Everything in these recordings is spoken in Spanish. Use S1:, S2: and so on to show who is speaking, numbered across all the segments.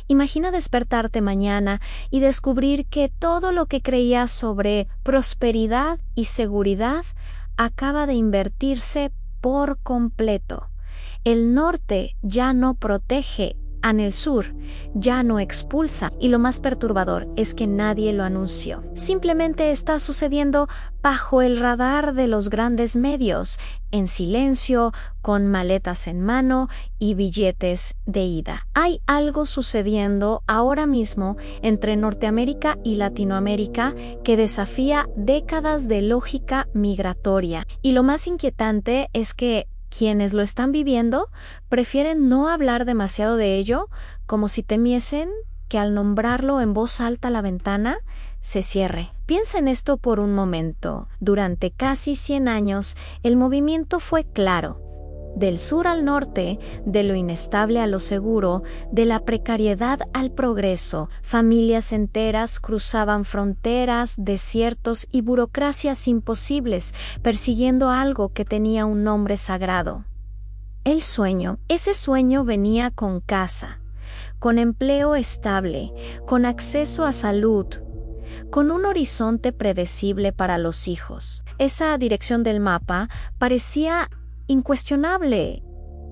S1: Imagina despertarte mañana y descubrir que todo lo que creías sobre prosperidad y seguridad acaba de invertirse por completo. El norte ya no protege, el sur ya no expulsa, y lo más perturbador es que nadie lo anunció. Simplemente está sucediendo bajo el radar de los grandes medios, en silencio, con maletas en mano y billetes de ida. Hay algo sucediendo ahora mismo entre Norteamérica y Latinoamérica que desafía décadas de lógica migratoria. Y lo más inquietante es que quienes lo están viviendo prefieren no hablar demasiado de ello, como si temiesen que al nombrarlo en voz alta la ventana se cierre. Piensa en esto por un momento. Durante casi 100 años, el movimiento fue claro. Del sur al norte, de lo inestable a lo seguro, de la precariedad al progreso, familias enteras cruzaban fronteras, desiertos y burocracias imposibles, persiguiendo algo que tenía un nombre sagrado. El sueño. Ese sueño venía con casa, con empleo estable, con acceso a salud, con un horizonte predecible para los hijos. Esa dirección del mapa parecía incuestionable,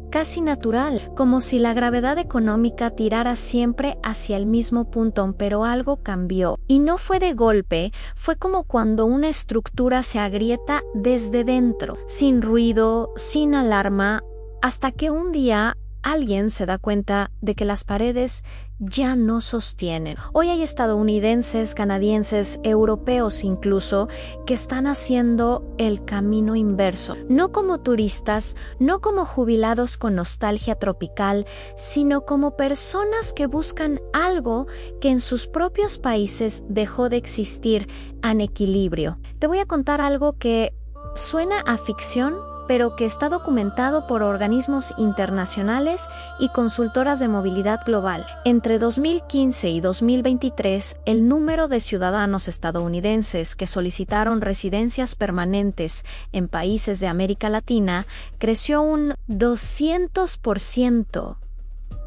S1: casi natural, como si la gravedad económica tirara siempre hacia el mismo punto, pero algo cambió. Y no fue de golpe, fue como cuando una estructura se agrieta desde dentro, sin ruido, sin alarma, hasta que un día alguien se da cuenta de que las paredes ya no sostienen. Hoy hay estadounidenses, canadienses, europeos incluso, que están haciendo el camino inverso. No como turistas, no como jubilados con nostalgia tropical, sino como personas que buscan algo que en sus propios países dejó de existir en equilibrio. Te voy a contar algo que suena a ficción, pero que está documentado por organismos internacionales y consultoras de movilidad global. Entre 2015 y 2023, el número de ciudadanos estadounidenses que solicitaron residencias permanentes en países de América Latina creció un 200%.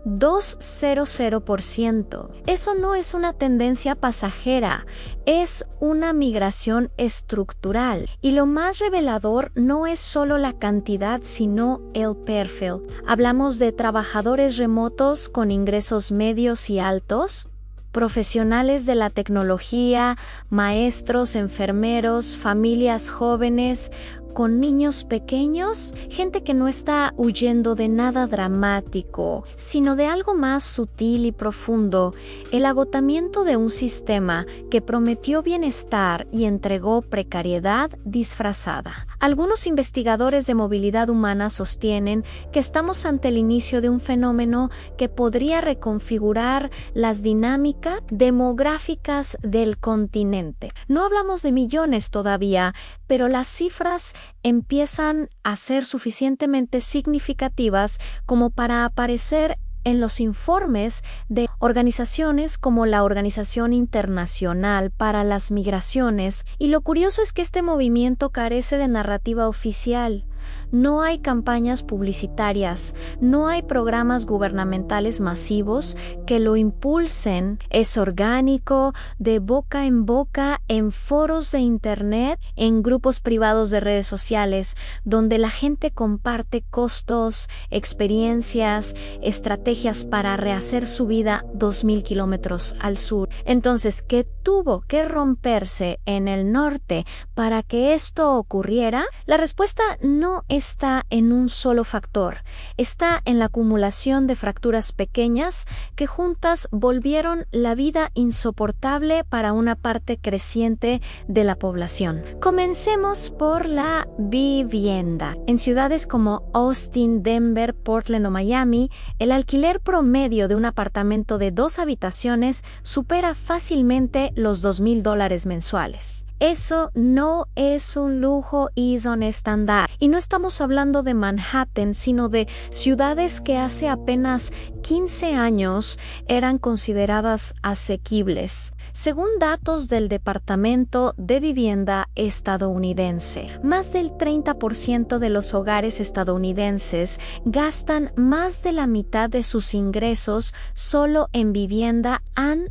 S1: 200%. Eso no es una tendencia pasajera, es una migración estructural. Y lo más revelador no es solo la cantidad, sino el perfil. Hablamos de trabajadores remotos con ingresos medios y altos, profesionales de la tecnología, maestros, enfermeros, familias jóvenes con niños pequeños, gente que no está huyendo de nada dramático, sino de algo más sutil y profundo, el agotamiento de un sistema que prometió bienestar y entregó precariedad disfrazada. Algunos investigadores de movilidad humana sostienen que estamos ante el inicio de un fenómeno que podría reconfigurar las dinámicas demográficas del continente. No hablamos de millones todavía, pero las cifras empiezan a ser suficientemente significativas como para aparecer en los informes de organizaciones como la Organización Internacional para las Migraciones, y lo curioso es que este movimiento carece de narrativa oficial. No hay campañas publicitarias, no hay programas gubernamentales masivos que lo impulsen. Es orgánico, de boca en boca, en foros de internet, en grupos privados de redes sociales, donde la gente comparte costos, experiencias, estrategias para rehacer su vida 2000 kilómetros al sur. Entonces, ¿qué tuvo que romperse en el norte para que esto ocurriera? La respuesta no está en un solo factor, está en la acumulación de fracturas pequeñas que juntas volvieron la vida insoportable para una parte creciente de la población. Comencemos por la vivienda. En ciudades como Austin, Denver, Portland o Miami, el alquiler promedio de un apartamento de 2 habitaciones supera fácilmente los $2,000 mensuales. Eso no es un lujo, es un estándar. Y no estamos hablando de Manhattan, sino de ciudades que hace apenas 15 años eran consideradas asequibles. Según datos del Departamento de Vivienda estadounidense, más del 30% de los hogares estadounidenses gastan más de la mitad de sus ingresos solo en vivienda,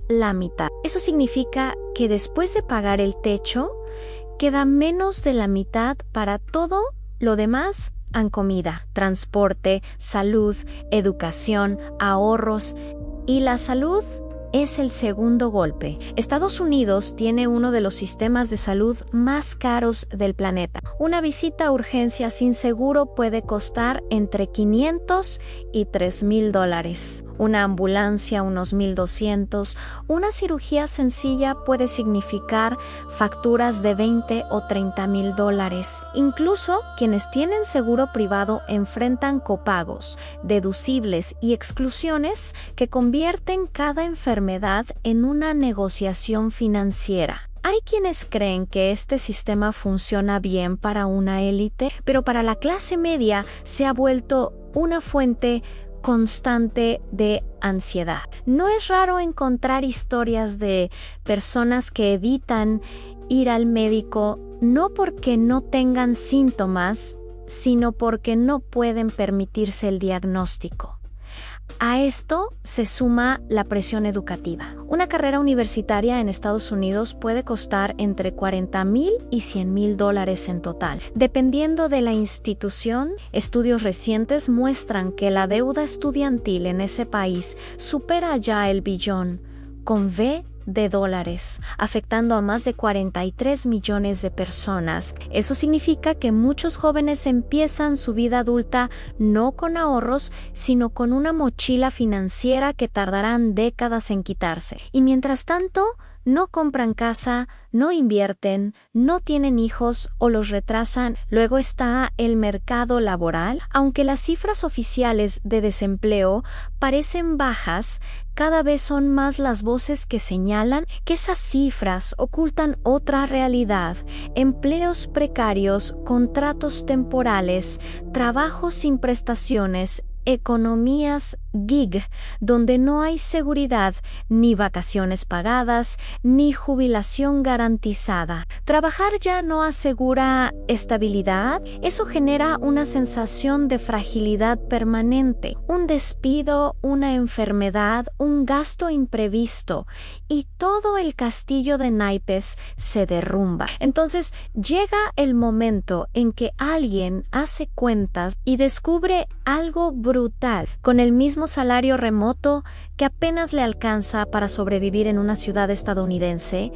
S1: la mitad. Eso significa que después de pagar el techo, queda menos de la mitad para todo lo demás en comida, transporte, salud, educación, ahorros. Y la salud es el segundo golpe. Estados Unidos tiene uno de los sistemas de salud más caros del planeta. Una visita a urgencia sin seguro puede costar entre $500 y $3,000. Una ambulancia, unos $1,200. Una cirugía sencilla puede significar facturas de $20,000 o $30,000. Incluso quienes tienen seguro privado enfrentan copagos, deducibles y exclusiones que convierten cada enfermedad en una negociación financiera. Hay quienes creen que este sistema funciona bien para una élite, pero para la clase media se ha vuelto una fuente constante de ansiedad. No es raro encontrar historias de personas que evitan ir al médico no porque no tengan síntomas, sino porque no pueden permitirse el diagnóstico. A esto se suma la presión educativa. Una carrera universitaria en Estados Unidos puede costar entre $40,000 y $100,000 en total. Dependiendo de la institución, estudios recientes muestran que la deuda estudiantil en ese país supera ya el billón, con V de dólares, afectando a más de 43 millones de personas. Eso significa que muchos jóvenes empiezan su vida adulta no con ahorros, sino con una mochila financiera que tardarán décadas en quitarse. Y mientras tanto, no compran casa, no invierten, no tienen hijos o los retrasan. Luego está el mercado laboral. Aunque las cifras oficiales de desempleo parecen bajas, cada vez son más las voces que señalan que esas cifras ocultan otra realidad: empleos precarios, contratos temporales, trabajos sin prestaciones, economías gig, donde no hay seguridad, ni vacaciones pagadas, ni jubilación garantizada. Trabajar ya no asegura estabilidad. Eso genera una sensación de fragilidad permanente, un despido, una enfermedad, un gasto imprevisto, y todo el castillo de naipes se derrumba. Entonces llega el momento en que alguien hace cuentas y descubre algo brutal. Con el mismo salario remoto que apenas le alcanza para sobrevivir en una ciudad estadounidense,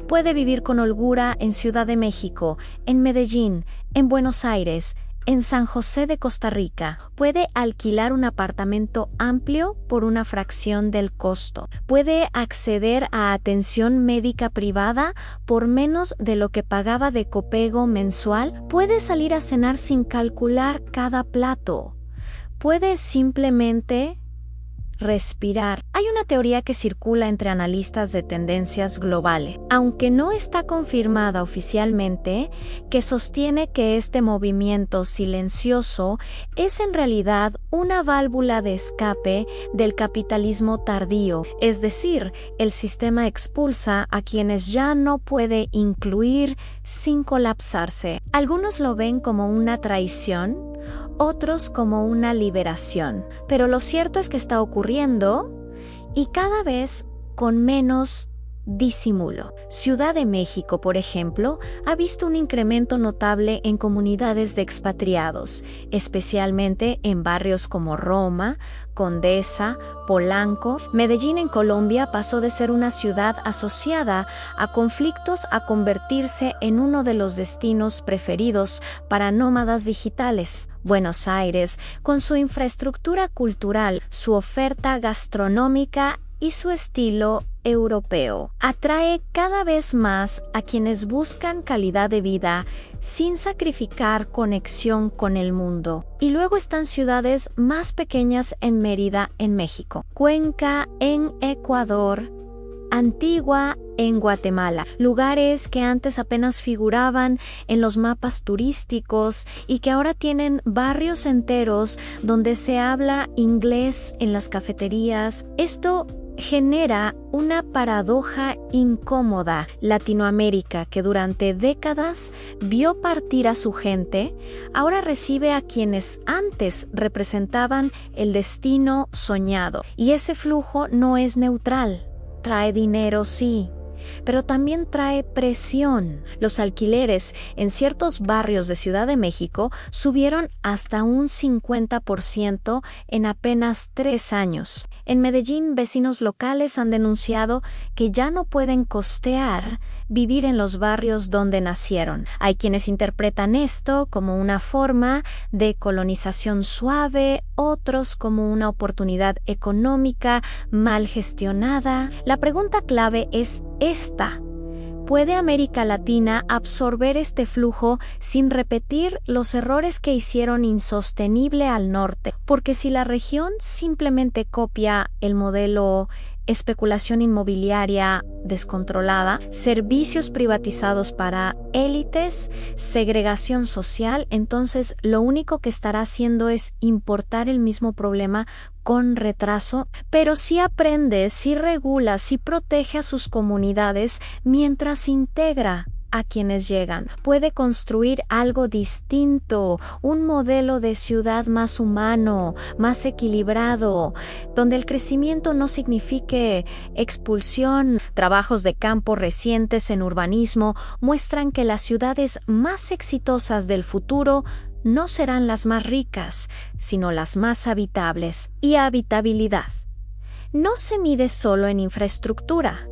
S1: puede vivir con holgura en Ciudad de México, en Medellín, en Buenos Aires, en San José de Costa Rica. Puede alquilar un apartamento amplio por una fracción del costo. Puede acceder a atención médica privada por menos de lo que pagaba de copago mensual. Puede salir a cenar sin calcular cada plato. Puede simplemente respirar. Hay una teoría que circula entre analistas de tendencias globales, aunque no está confirmada oficialmente, que sostiene que este movimiento silencioso es en realidad una válvula de escape del capitalismo tardío, es decir, el sistema expulsa a quienes ya no puede incluir sin colapsarse. Algunos lo ven como una traición, otros como una liberación, pero lo cierto es que está ocurriendo, y cada vez con menos disimulo. Ciudad de México, por ejemplo, ha visto un incremento notable en comunidades de expatriados, especialmente en barrios como Roma, Condesa, Polanco. Medellín en Colombia pasó de ser una ciudad asociada a conflictos a convertirse en uno de los destinos preferidos para nómadas digitales. Buenos Aires, con su infraestructura cultural, su oferta gastronómica y su estilo europeo, atrae cada vez más a quienes buscan calidad de vida sin sacrificar conexión con el mundo. Y luego están ciudades más pequeñas en Mérida, en México, Cuenca, en Ecuador, Antigua en Guatemala, lugares que antes apenas figuraban en los mapas turísticos y que ahora tienen barrios enteros donde se habla inglés en las cafeterías. Esto genera una paradoja incómoda. Latinoamérica, que durante décadas vio partir a su gente, ahora recibe a quienes antes representaban el destino soñado. Y ese flujo no es neutral. Trae dinero, sí, pero también trae presión. Los alquileres en ciertos barrios de Ciudad de México subieron hasta un 50% en apenas 3 años. En Medellín, vecinos locales han denunciado que ya no pueden costear vivir en los barrios donde nacieron. Hay quienes interpretan esto como una forma de colonización suave, otros como una oportunidad económica mal gestionada. La pregunta clave es esta: ¿puede América Latina absorber este flujo sin repetir los errores que hicieron insostenible al norte? Porque si la región simplemente copia el modelo especulación inmobiliaria descontrolada, servicios privatizados para élites, segregación social, entonces lo único que estará haciendo es importar el mismo problema con retraso. Pero si aprende, si regula, si protege a sus comunidades mientras integra a quienes llegan, puede construir algo distinto, un modelo de ciudad más humano, más equilibrado, donde el crecimiento no signifique expulsión. Trabajos de campo recientes en urbanismo muestran que las ciudades más exitosas del futuro no serán las más ricas, sino las más habitables. Y habitabilidad no se mide solo en infraestructura,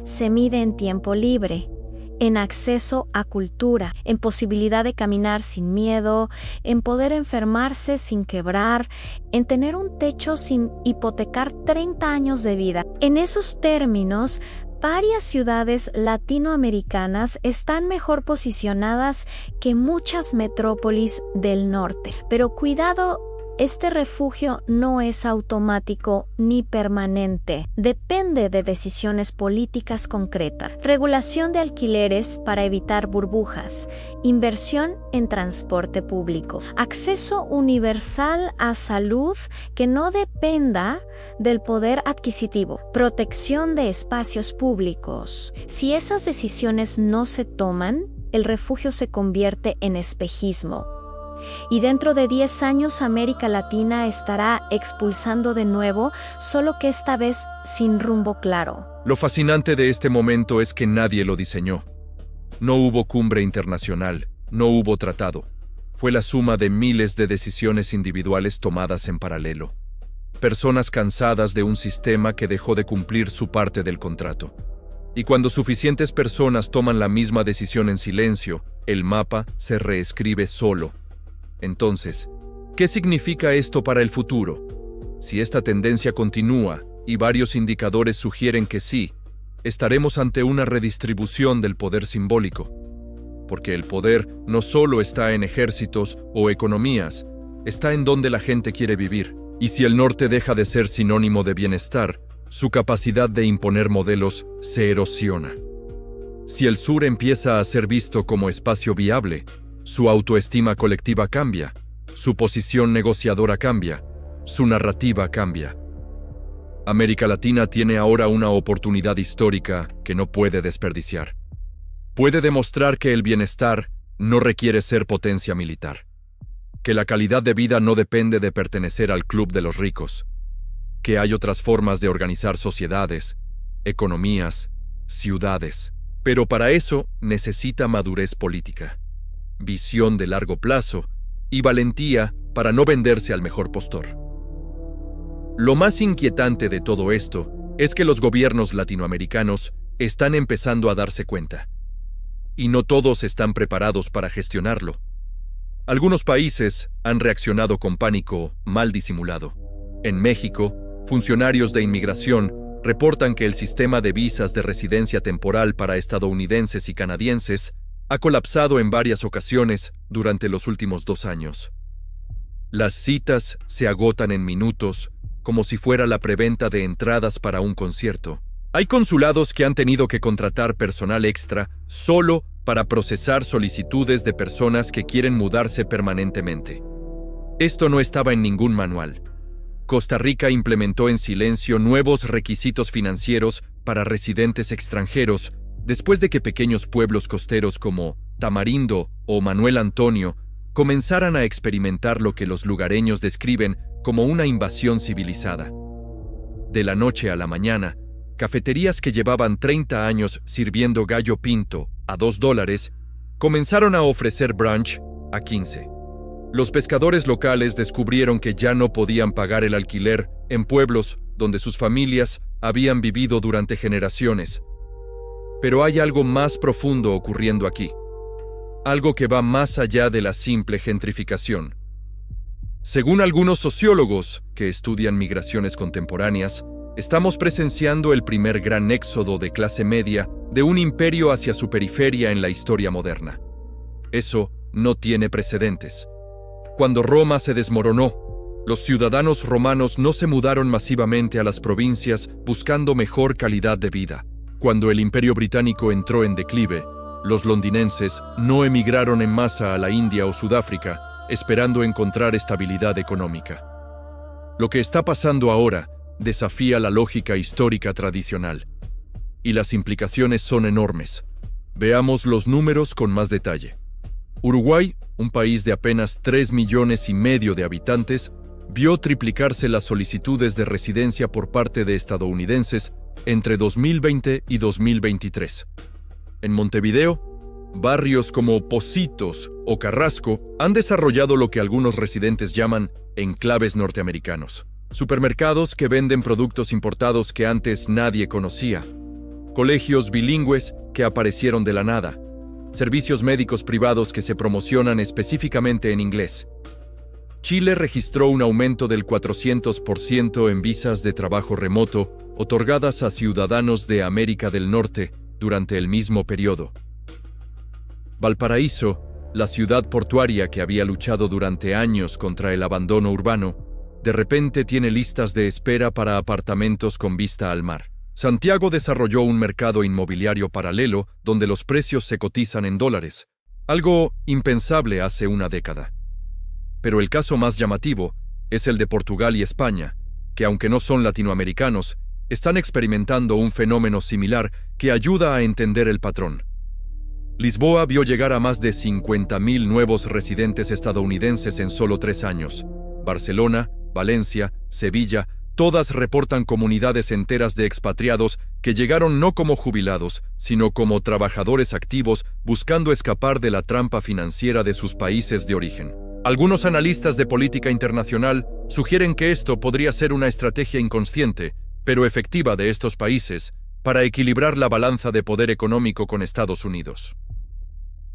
S1: se mide en tiempo libre, en acceso a cultura, en posibilidad de caminar sin miedo, en poder enfermarse sin quebrar, en tener un techo sin hipotecar 30 años de vida. En esos términos, varias ciudades latinoamericanas están mejor posicionadas que muchas metrópolis del norte. Pero cuidado, este refugio no es automático ni permanente. Depende de decisiones políticas concretas. Regulación de alquileres para evitar burbujas. Inversión en transporte público. Acceso universal a salud que no dependa del poder adquisitivo. Protección de espacios públicos. Si esas decisiones no se toman, el refugio se convierte en espejismo. Y dentro de 10 años América Latina estará expulsando de nuevo, solo que esta vez sin rumbo claro.
S2: Lo fascinante de este momento es que nadie lo diseñó. No hubo cumbre internacional, no hubo tratado. Fue la suma de miles de decisiones individuales tomadas en paralelo. Personas cansadas de un sistema que dejó de cumplir su parte del contrato. Y cuando suficientes personas toman la misma decisión en silencio, el mapa se reescribe solo. Entonces, ¿qué significa esto para el futuro? Si esta tendencia continúa, y varios indicadores sugieren que sí, estaremos ante una redistribución del poder simbólico. Porque el poder no solo está en ejércitos o economías, está en donde la gente quiere vivir. Y si el norte deja de ser sinónimo de bienestar, su capacidad de imponer modelos se erosiona. Si el sur empieza a ser visto como espacio viable, su autoestima colectiva cambia, su posición negociadora cambia, su narrativa cambia. América Latina tiene ahora una oportunidad histórica que no puede desperdiciar. Puede demostrar que el bienestar no requiere ser potencia militar, que la calidad de vida no depende de pertenecer al club de los ricos, que hay otras formas de organizar sociedades, economías, ciudades, pero para eso necesita madurez política, visión de largo plazo y valentía para no venderse al mejor postor. Lo más inquietante de todo esto es que los gobiernos latinoamericanos están empezando a darse cuenta, y no todos están preparados para gestionarlo. Algunos países han reaccionado con pánico mal disimulado. En México, funcionarios de inmigración reportan que el sistema de visas de residencia temporal para estadounidenses y canadienses ha colapsado en varias ocasiones durante los últimos 2 años. Las citas se agotan en minutos, como si fuera la preventa de entradas para un concierto, Hay consulados que han tenido que contratar personal extra solo para procesar solicitudes de personas que quieren mudarse permanentemente. Esto no estaba en ningún manual. Costa Rica implementó en silencio nuevos requisitos financieros para residentes extranjeros después de que pequeños pueblos costeros como Tamarindo o Manuel Antonio comenzaran a experimentar lo que los lugareños describen como una invasión civilizada. De la noche a la mañana, cafeterías que llevaban 30 años sirviendo gallo pinto a $2 comenzaron a ofrecer brunch a 15. Los pescadores locales descubrieron que ya no podían pagar el alquiler en pueblos donde sus familias habían vivido durante generaciones. Pero hay algo más profundo ocurriendo aquí. Algo que va más allá de la simple gentrificación. Según algunos sociólogos que estudian migraciones contemporáneas, estamos presenciando el primer gran éxodo de clase media de un imperio hacia su periferia en la historia moderna. Eso no tiene precedentes. Cuando Roma se desmoronó, los ciudadanos romanos no se mudaron masivamente a las provincias buscando mejor calidad de vida. Cuando el Imperio Británico entró en declive, los londinenses no emigraron en masa a la India o Sudáfrica, esperando encontrar estabilidad económica. Lo que está pasando ahora desafía la lógica histórica tradicional. Y las implicaciones son enormes. Veamos los números con más detalle. Uruguay, un país de apenas 3,5 millones de habitantes, vio triplicarse las solicitudes de residencia por parte de estadounidenses entre 2020 y 2023. En Montevideo, barrios como Pocitos o Carrasco han desarrollado lo que algunos residentes llaman enclaves norteamericanos. Supermercados que venden productos importados que antes nadie conocía. Colegios bilingües que aparecieron de la nada. Servicios médicos privados que se promocionan específicamente en inglés. Chile registró un aumento del 400% en visas de trabajo remoto otorgadas a ciudadanos de América del Norte durante el mismo periodo. Valparaíso, la ciudad portuaria que había luchado durante años contra el abandono urbano, de repente tiene listas de espera para apartamentos con vista al mar. Santiago desarrolló un mercado inmobiliario paralelo donde los precios se cotizan en dólares, algo impensable hace una década. Pero el caso más llamativo es el de Portugal y España, que aunque no son latinoamericanos, están experimentando un fenómeno similar que ayuda a entender el patrón. Lisboa vio llegar a más de 50,000 nuevos residentes estadounidenses en solo 3 años. Barcelona, Valencia, Sevilla, todas reportan comunidades enteras de expatriados que llegaron no como jubilados, sino como trabajadores activos buscando escapar de la trampa financiera de sus países de origen. Algunos analistas de política internacional sugieren que esto podría ser una estrategia inconsciente, pero efectiva de estos países para equilibrar la balanza de poder económico con Estados Unidos.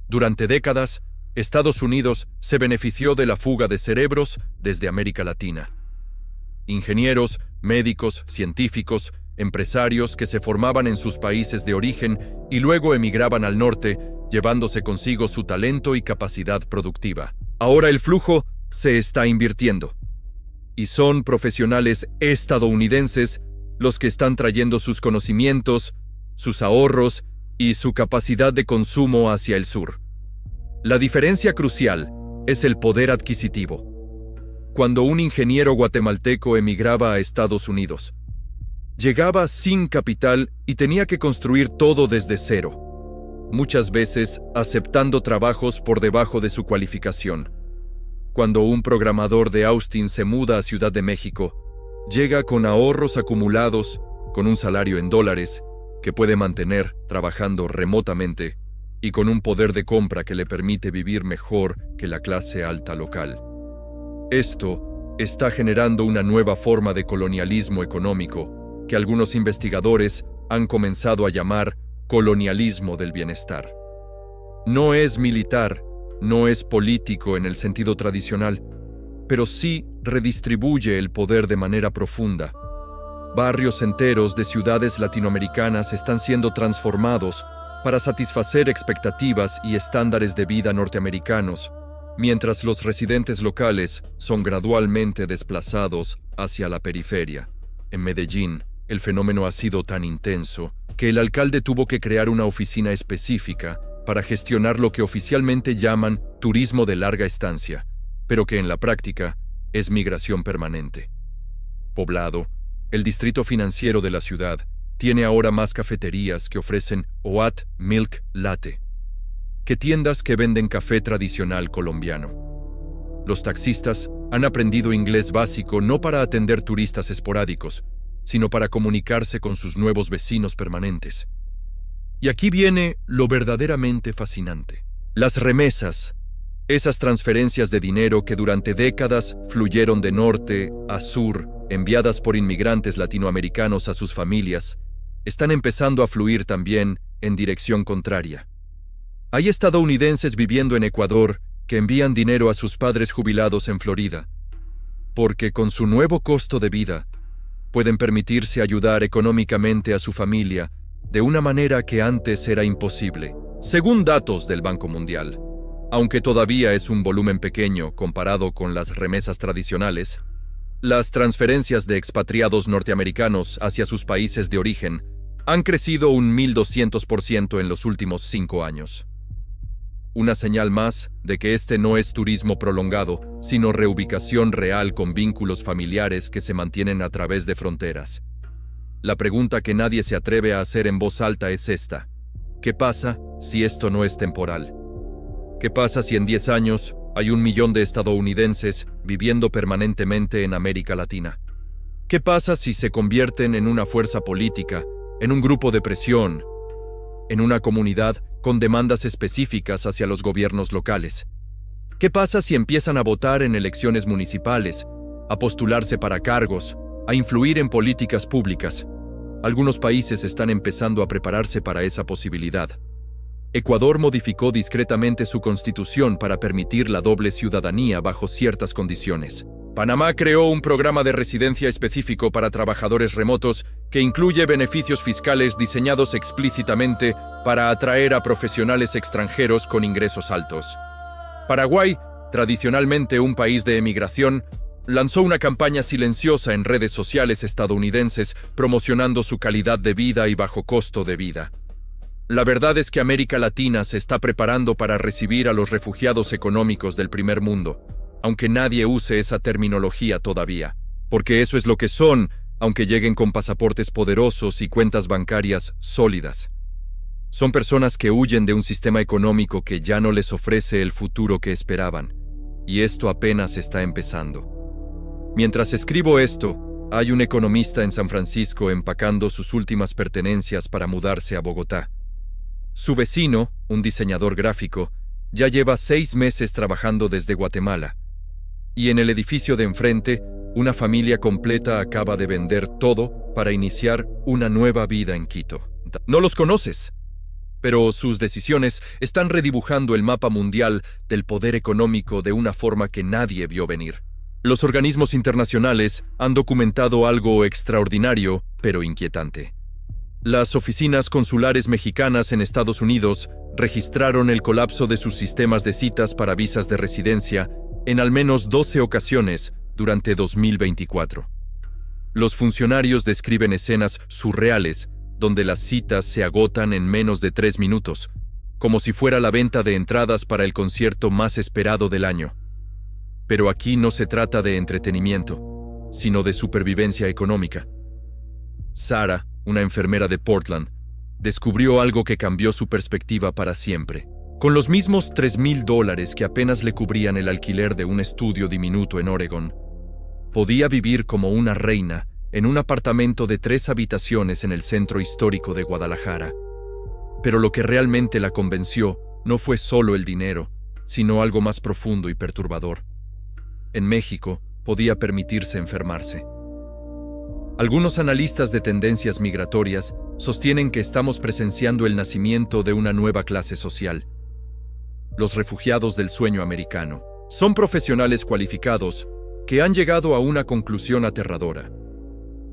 S2: Durante décadas, Estados Unidos se benefició de la fuga de cerebros desde América Latina. Ingenieros, médicos, científicos, empresarios que se formaban en sus países de origen y luego emigraban al norte, llevándose consigo su talento y capacidad productiva. Ahora el flujo se está invirtiendo. Y son profesionales estadounidenses los que están trayendo sus conocimientos, sus ahorros y su capacidad de consumo hacia el sur. La diferencia crucial es el poder adquisitivo. Cuando un ingeniero guatemalteco emigraba a Estados Unidos, llegaba sin capital y tenía que construir todo desde cero, muchas veces aceptando trabajos por debajo de su cualificación. Cuando un programador de Austin se muda a Ciudad de México, llega con ahorros acumulados, con un salario en dólares, que puede mantener trabajando remotamente, y con un poder de compra que le permite vivir mejor que la clase alta local. Esto está generando una nueva forma de colonialismo económico que algunos investigadores han comenzado a llamar colonialismo del bienestar. No es militar, no es político en el sentido tradicional, pero sí redistribuye el poder de manera profunda. Barrios enteros de ciudades latinoamericanas están siendo transformados para satisfacer expectativas y estándares de vida norteamericanos, mientras los residentes locales son gradualmente desplazados hacia la periferia. En Medellín, El fenómeno ha sido tan intenso que el alcalde tuvo que crear una oficina específica para gestionar lo que oficialmente llaman turismo de larga estancia, pero que en la práctica es migración permanente. Poblado, el distrito financiero de la ciudad tiene ahora más cafeterías que ofrecen oat milk latte que tiendas que venden café tradicional colombiano. Los taxistas han aprendido inglés básico no para atender turistas esporádicos, sino para comunicarse con sus nuevos vecinos permanentes. Y aquí viene lo verdaderamente fascinante. Las remesas, esas transferencias de dinero que durante décadas fluyeron de norte a sur, enviadas por inmigrantes latinoamericanos a sus familias, están empezando a fluir también en dirección contraria. Hay estadounidenses viviendo en Ecuador que envían dinero a sus padres jubilados en Florida, porque con su nuevo costo de vida, pueden permitirse ayudar económicamente a su familia de una manera que antes era imposible. Según datos del Banco Mundial, aunque todavía es un volumen pequeño comparado con las remesas tradicionales, las transferencias de expatriados norteamericanos hacia sus países de origen han crecido un 1.200% en los últimos 5 años. Una señal más de que este no es turismo prolongado, sino reubicación real con vínculos familiares que se mantienen a través de fronteras. La pregunta que nadie se atreve a hacer en voz alta es esta: ¿qué pasa si esto no es temporal? ¿Qué pasa si en 10 años hay 1 millón de estadounidenses viviendo permanentemente en América Latina? ¿Qué pasa si se convierten en una fuerza política, en un grupo de presión, en una comunidad con demandas específicas hacia los gobiernos locales? ¿Qué pasa si empiezan a votar en elecciones municipales, a postularse para cargos, a influir en políticas públicas? Algunos países están empezando a prepararse para esa posibilidad. Ecuador modificó discretamente su constitución para permitir la doble ciudadanía bajo ciertas condiciones. Panamá creó un programa de residencia específico para trabajadores remotos que incluye beneficios fiscales diseñados explícitamente para atraer a profesionales extranjeros con ingresos altos. Paraguay, tradicionalmente un país de emigración, lanzó una campaña silenciosa en redes sociales estadounidenses promocionando su calidad de vida y bajo costo de vida. La verdad es que América Latina se está preparando para recibir a los refugiados económicos del primer mundo, aunque nadie use esa terminología todavía, porque eso es lo que son, aunque lleguen con pasaportes poderosos y cuentas bancarias sólidas. Son personas que huyen de un sistema económico que ya no les ofrece el futuro que esperaban, y esto apenas está empezando. Mientras escribo esto, hay un economista en San Francisco empacando sus últimas pertenencias para mudarse a Bogotá. Su vecino, un diseñador gráfico, ya lleva 6 meses trabajando desde Guatemala. Y en el edificio de enfrente, una familia completa acaba de vender todo para iniciar una nueva vida en Quito. No los conoces, pero sus decisiones están redibujando el mapa mundial del poder económico de una forma que nadie vio venir. Los organismos internacionales han documentado algo extraordinario, pero inquietante. Las oficinas consulares mexicanas en Estados Unidos registraron el colapso de sus sistemas de citas para visas de residencia en al menos 12 ocasiones durante 2024. Los funcionarios describen escenas surreales donde las citas se agotan en menos de 3 minutos, como si fuera la venta de entradas para el concierto más esperado del año. Pero aquí no se trata de entretenimiento, sino de supervivencia económica. Sara, una enfermera de Portland, descubrió algo que cambió su perspectiva para siempre. Con los mismos $3,000 que apenas le cubrían el alquiler de un estudio diminuto en Oregon, podía vivir como una reina en un apartamento de 3 habitaciones en el centro histórico de Guadalajara. Pero lo que realmente la convenció no fue solo el dinero, sino algo más profundo y perturbador. En México, podía permitirse enfermarse. Algunos analistas de tendencias migratorias sostienen que estamos presenciando el nacimiento de una nueva clase social. Los refugiados del sueño americano son profesionales cualificados que han llegado a una conclusión aterradora.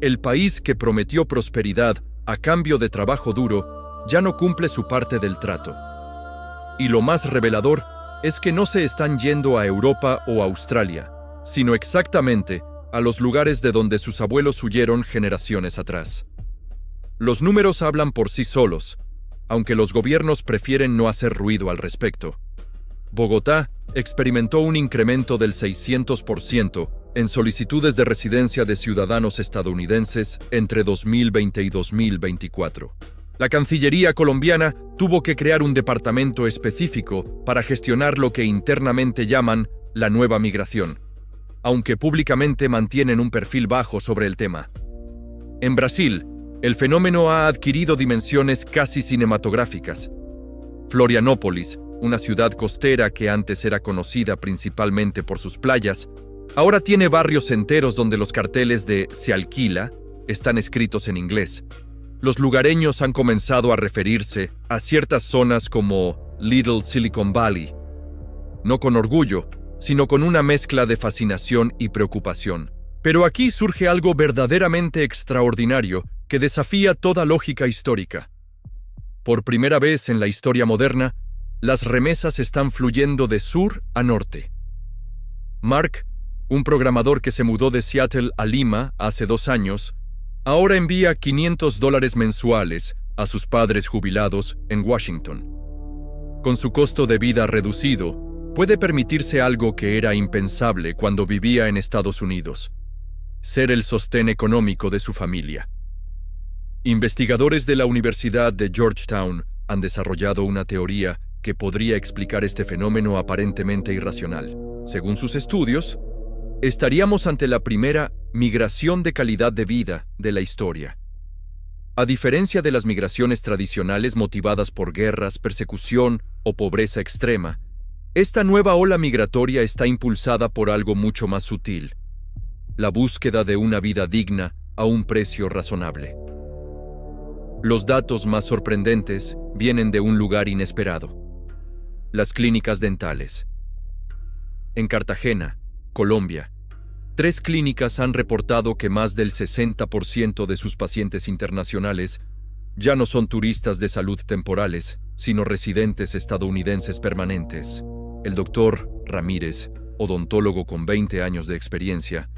S2: El país que prometió prosperidad a cambio de trabajo duro ya no cumple su parte del trato. Y lo más revelador es que no se están yendo a Europa o Australia, sino exactamente a los lugares de donde sus abuelos huyeron generaciones atrás. Los números hablan por sí solos, aunque los gobiernos prefieren no hacer ruido al respecto. Bogotá experimentó un incremento del 600% en solicitudes de residencia de ciudadanos estadounidenses entre 2020 y 2024. La Cancillería colombiana tuvo que crear un departamento específico para gestionar lo que internamente llaman la nueva migración, aunque públicamente mantienen un perfil bajo sobre el tema. En Brasil, el fenómeno ha adquirido dimensiones casi cinematográficas. Florianópolis, una ciudad costera que antes era conocida principalmente por sus playas, ahora tiene barrios enteros donde los carteles de "se alquila" están escritos en inglés. Los lugareños han comenzado a referirse a ciertas zonas como Little Silicon Valley, no con orgullo, sino con una mezcla de fascinación y preocupación. Pero aquí surge algo verdaderamente extraordinario que desafía toda lógica histórica. Por primera vez en la historia moderna, las remesas están fluyendo de sur a norte. Mark, un programador que se mudó de Seattle a Lima hace 2 años, ahora envía $500 mensuales a sus padres jubilados en Washington. Con su costo de vida reducido, puede permitirse algo que era impensable cuando vivía en Estados Unidos: ser el sostén económico de su familia. Investigadores de la Universidad de Georgetown han desarrollado una teoría que podría explicar este fenómeno aparentemente irracional. Según sus estudios, estaríamos ante la primera migración de calidad de vida de la historia. A diferencia de las migraciones tradicionales motivadas por guerras, persecución o pobreza extrema, esta nueva ola migratoria está impulsada por algo mucho más sutil: la búsqueda de una vida digna a un precio razonable. Los datos más sorprendentes vienen de un lugar inesperado: las clínicas dentales. En Cartagena, Colombia, 3 clínicas han reportado que más del 60% de sus pacientes internacionales ya no son turistas de salud temporales, sino residentes estadounidenses permanentes. El doctor Ramírez, odontólogo con 20 años de experiencia,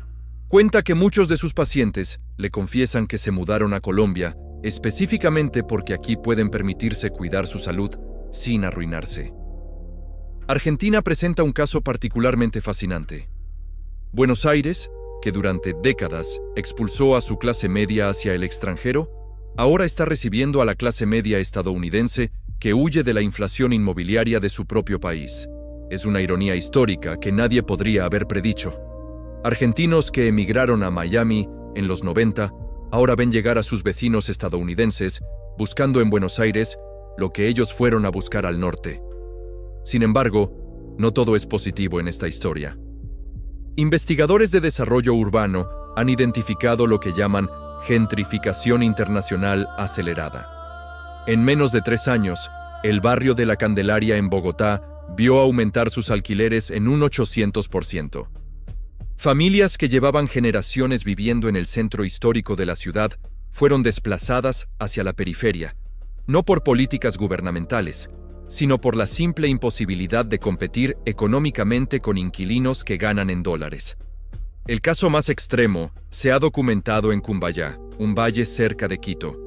S2: cuenta que muchos de sus pacientes le confiesan que se mudaron a Colombia específicamente porque aquí pueden permitirse cuidar su salud sin arruinarse. Argentina presenta un caso particularmente fascinante. Buenos Aires, que durante décadas expulsó a su clase media hacia el extranjero, ahora está recibiendo a la clase media estadounidense que huye de la inflación inmobiliaria de su propio país. Es una ironía histórica que nadie podría haber predicho. Argentinos que emigraron a Miami en los 90 ahora ven llegar a sus vecinos estadounidenses buscando en Buenos Aires lo que ellos fueron a buscar al norte. Sin embargo, no todo es positivo en esta historia. Investigadores de desarrollo urbano han identificado lo que llaman gentrificación internacional acelerada. En menos de 3 años, el barrio de La Candelaria en Bogotá vio aumentar sus alquileres en un 800%. Familias que llevaban generaciones viviendo en el centro histórico de la ciudad fueron desplazadas hacia la periferia, no por políticas gubernamentales, sino por la simple imposibilidad de competir económicamente con inquilinos que ganan en dólares. El caso más extremo se ha documentado en Cumbayá, un valle cerca de Quito.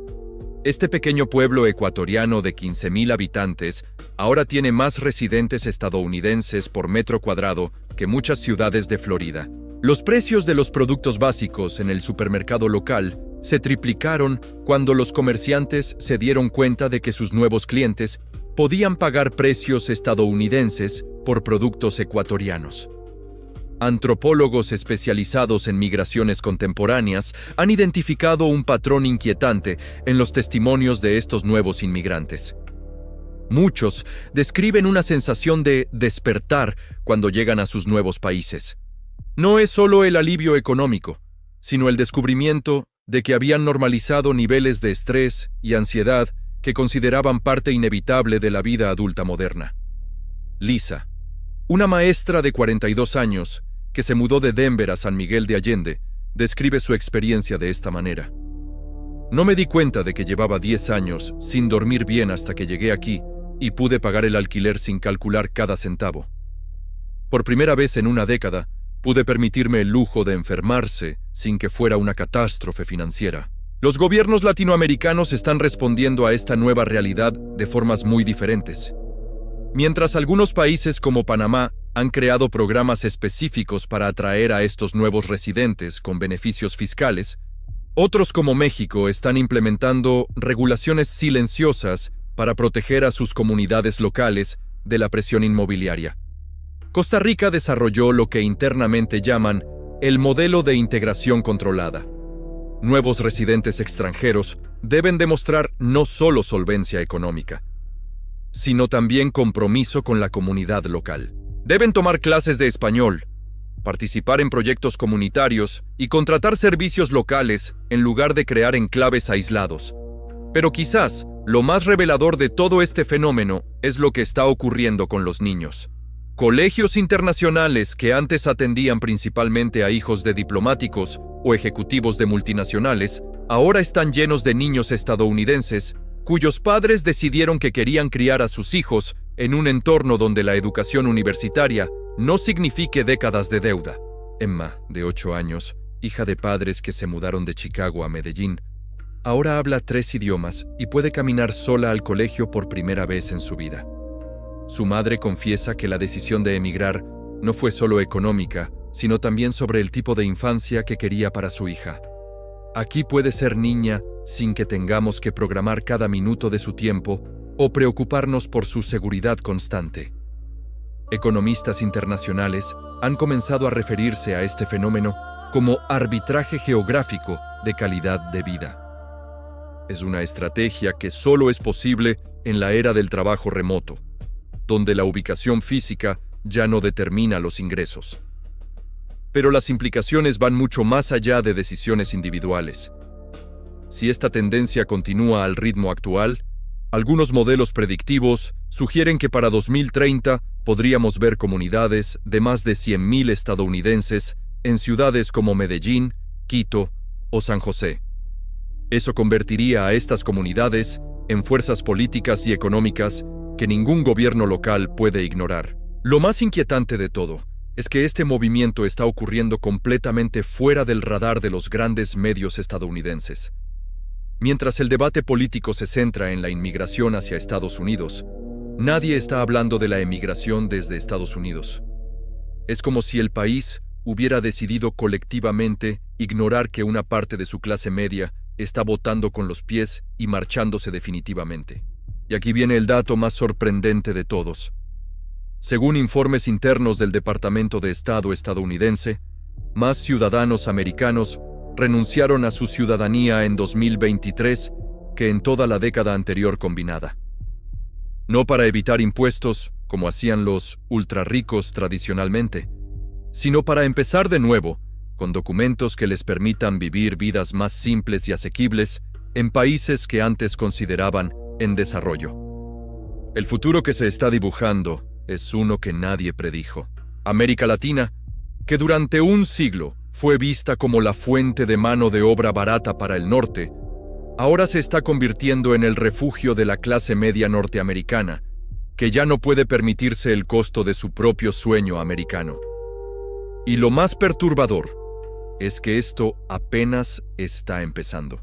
S2: Este pequeño pueblo ecuatoriano de 15.000 habitantes ahora tiene más residentes estadounidenses por metro cuadrado que muchas ciudades de Florida. Los precios de los productos básicos en el supermercado local se triplicaron cuando los comerciantes se dieron cuenta de que sus nuevos clientes podían pagar precios estadounidenses por productos ecuatorianos. Antropólogos especializados en migraciones contemporáneas han identificado un patrón inquietante en los testimonios de estos nuevos inmigrantes. Muchos describen una sensación de despertar cuando llegan a sus nuevos países. No es solo el alivio económico, sino el descubrimiento de que habían normalizado niveles de estrés y ansiedad que consideraban parte inevitable de la vida adulta moderna. Lisa, una maestra de 42 años que se mudó de Denver a San Miguel de Allende, describe su experiencia de esta manera. No me di cuenta de que llevaba 10 años sin dormir bien hasta que llegué aquí y pude pagar el alquiler sin calcular cada centavo. Por primera vez en una década, Pude permitirme el lujo de enfermarse sin que fuera una catástrofe financiera. Los gobiernos latinoamericanos están respondiendo a esta nueva realidad de formas muy diferentes. Mientras algunos países como Panamá han creado programas específicos para atraer a estos nuevos residentes con beneficios fiscales, otros como México están implementando regulaciones silenciosas para proteger a sus comunidades locales de la presión inmobiliaria. Costa Rica desarrolló lo que internamente llaman el modelo de integración controlada. Nuevos residentes extranjeros deben demostrar no solo solvencia económica, sino también compromiso con la comunidad local. Deben tomar clases de español, participar en proyectos comunitarios y contratar servicios locales en lugar de crear enclaves aislados. Pero quizás lo más revelador de todo este fenómeno es lo que está ocurriendo con los niños. Colegios internacionales que antes atendían principalmente a hijos de diplomáticos o ejecutivos de multinacionales, ahora están llenos de niños estadounidenses cuyos padres decidieron que querían criar a sus hijos en un entorno donde la educación universitaria no signifique décadas de deuda. Emma, de 8 años, hija de padres que se mudaron de Chicago a Medellín, ahora habla 3 idiomas y puede caminar sola al colegio por primera vez en su vida. Su madre confiesa que la decisión de emigrar no fue solo económica, sino también sobre el tipo de infancia que quería para su hija. Aquí puede ser niña sin que tengamos que programar cada minuto de su tiempo o preocuparnos por su seguridad constante. Economistas internacionales han comenzado a referirse a este fenómeno como arbitraje geográfico de calidad de vida. Es una estrategia que solo es posible en la era del trabajo remoto, donde la ubicación física ya no determina los ingresos. Pero las implicaciones van mucho más allá de decisiones individuales. Si esta tendencia continúa al ritmo actual, algunos modelos predictivos sugieren que para 2030 podríamos ver comunidades de más de 100.000 estadounidenses en ciudades como Medellín, Quito o San José. Eso convertiría a estas comunidades en fuerzas políticas y económicas que ningún gobierno local puede ignorar. Lo más inquietante de todo es que este movimiento está ocurriendo completamente fuera del radar de los grandes medios estadounidenses. Mientras el debate político se centra en la inmigración hacia Estados Unidos, nadie está hablando de la emigración desde Estados Unidos. Es como si el país hubiera decidido colectivamente ignorar que una parte de su clase media está votando con los pies y marchándose definitivamente. Y aquí viene el dato más sorprendente de todos. Según informes internos del Departamento de Estado estadounidense, más ciudadanos americanos renunciaron a su ciudadanía en 2023 que en toda la década anterior combinada. No para evitar impuestos, como hacían los ultrarricos tradicionalmente, sino para empezar de nuevo, con documentos que les permitan vivir vidas más simples y asequibles en países que antes consideraban en desarrollo. El futuro que se está dibujando es uno que nadie predijo. América Latina, que durante un siglo fue vista como la fuente de mano de obra barata para el norte, ahora se está convirtiendo en el refugio de la clase media norteamericana, que ya no puede permitirse el costo de su propio sueño americano. Y lo más perturbador es que esto apenas está empezando.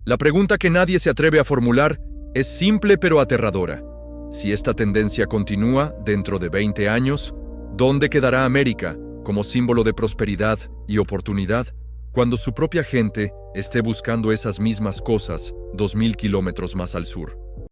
S2: La pregunta que nadie se atreve a formular es simple pero aterradora. Si esta tendencia continúa dentro de 20 años, ¿dónde quedará América como símbolo de prosperidad y oportunidad cuando su propia gente esté buscando esas mismas cosas 2.000 kilómetros más al sur?